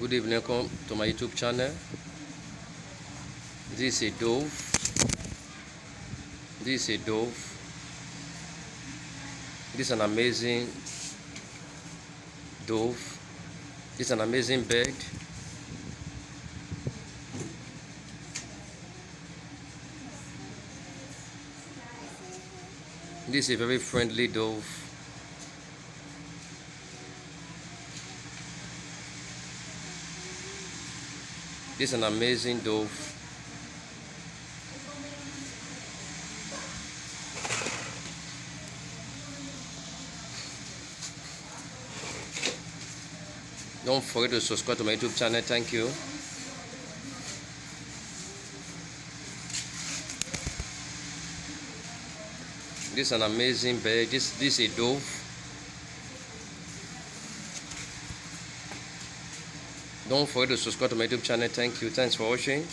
Good evening, welcome to my YouTube channel. This is a dove. This is a dove. This is an amazing dove. This is an amazing bird. This is a very friendly dove. This is an amazing dove. Don't forget to subscribe to my YouTube channel. Thank you. This is an amazing bird. This is a dove. Don't forget to subscribe to my YouTube channel. Thank you. Thanks for watching.